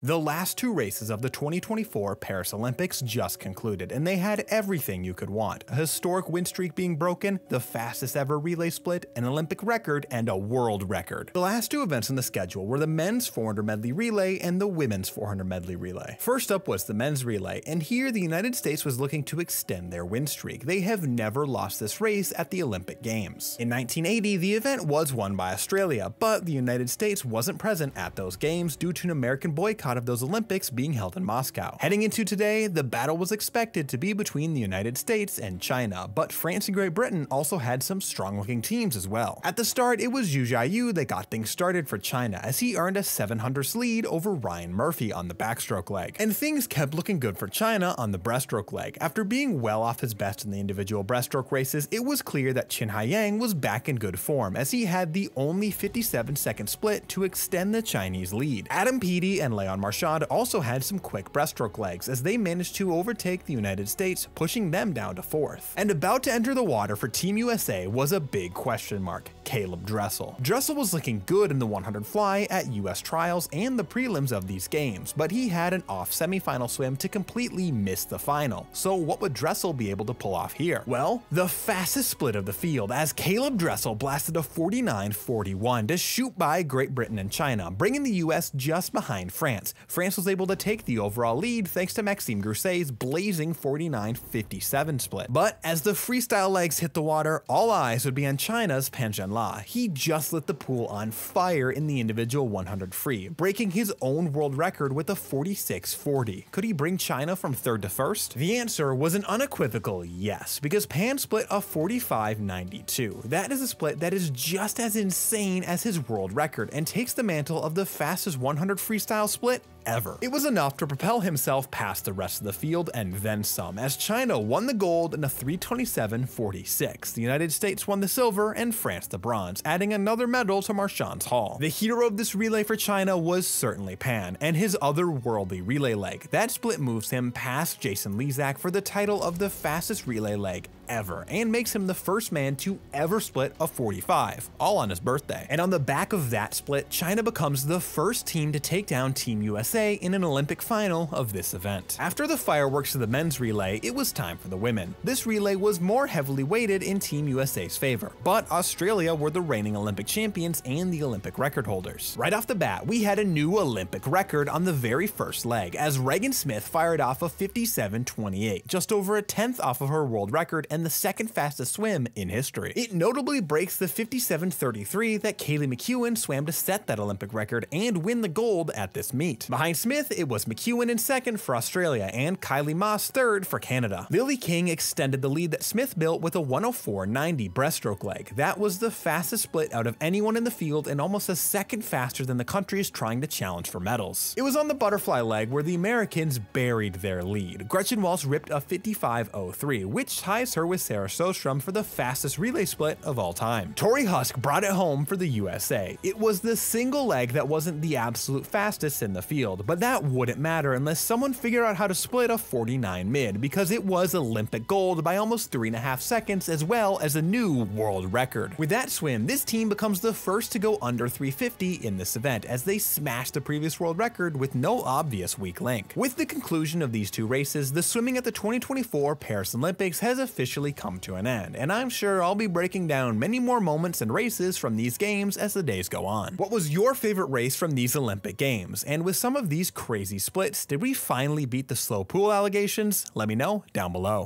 The last two races of the 2024 Paris Olympics just concluded, and they had everything you could want: a historic win streak being broken, the fastest ever relay split, an Olympic record, and a world record. The last two events on the schedule were the men's 400 medley relay and the women's 400 medley relay. First up was the men's relay, and here the United States was looking to extend their win streak. They have never lost this race at the Olympic Games. In 1980, the event was won by Australia, but the United States wasn't present at those games due to an American boycott of those Olympics being held in Moscow. Heading into today, the battle was expected to be between the United States and China, but France and Great Britain also had some strong-looking teams as well. At the start, it was Zhu Jiayu that got things started for China, as he earned a 700 lead over Ryan Murphy on the backstroke leg. And things kept looking good for China on the breaststroke leg. After being well off his best in the individual breaststroke races, it was clear that Qin Haiyang was back in good form, as he had the only 57-second split to extend the Chinese lead. Adam Peaty and Leon Marchand also had some quick breaststroke legs, as they managed to overtake the United States, pushing them down to 4th. And about to enter the water for Team USA was a big question mark: Caleb Dressel. Dressel was looking good in the 100 fly at US trials and the prelims of these games, but he had an off semifinal swim to completely miss the final. So what would Dressel be able to pull off here? Well, the fastest split of the field, as Caleb Dressel blasted a 49.41 to shoot by Great Britain and China, bringing the US just behind France. France was able to take the overall lead thanks to Maxime Grousset's blazing 49.57 split. But as the freestyle legs hit the water, all eyes would be on China's Pan Zhanle. He just lit the pool on fire in the individual 100 free, breaking his own world record with a 46.40. Could he bring China from 3rd to 1st? The answer was an unequivocal yes, because Pan split a 45.92. That is a split that is just as insane as his world record and takes the mantle of the fastest 100 freestyle split ever. It was enough to propel himself past the rest of the field and then some, as China won the gold in a 327.46. The United States won the silver and France the bronze, adding another medal to Marchand's haul. The hero of this relay for China was certainly Pan, and his otherworldly relay leg. That split moves him past Jason Lezak for the title of the fastest relay leg ever, and makes him the first man to ever split a 45, all on his birthday. And on the back of that split, China becomes the first team to take down Team USA in an Olympic final of this event. After the fireworks of the men's relay, it was time for the women. This relay was more heavily weighted in Team USA's favor, but Australia were the reigning Olympic champions and the Olympic record holders. Right off the bat, we had a new Olympic record on the very first leg, as Regan Smith fired off a 57.28, just over a 10th off of her world record and the second fastest swim in history. It notably breaks the 57.33 that Kaylee McEwen swam to set that Olympic record and win the gold at this meet. Behind Smith, it was McEwen in 2nd for Australia and Kylie Moss 3rd for Canada. Lily King extended the lead that Smith built with a 104.90 breaststroke leg. That was the fastest split out of anyone in the field and almost a second faster than the countries trying to challenge for medals. It was on the butterfly leg where the Americans buried their lead. Gretchen Walsh ripped a 55.03, which ties her with Sarah Sostrom for the fastest relay split of all time. Tori Husk brought it home for the USA. It was the single leg that wasn't the absolute fastest in the field, but that wouldn't matter unless someone figured out how to split a 49 mid, because it was Olympic gold by almost 3.5 seconds, as well as a new world record. With that swim, this team becomes the first to go under 350 in this event, as they smashed the previous world record with no obvious weak link. With the conclusion of these two races, the swimming at the 2024 Paris Olympics has officially come to an end, and I'm sure I'll be breaking down many more moments and races from these games as the days go on. What was your favorite race from these Olympic Games? And with some of these crazy splits, did we finally beat the slow pool allegations? Let me know down below.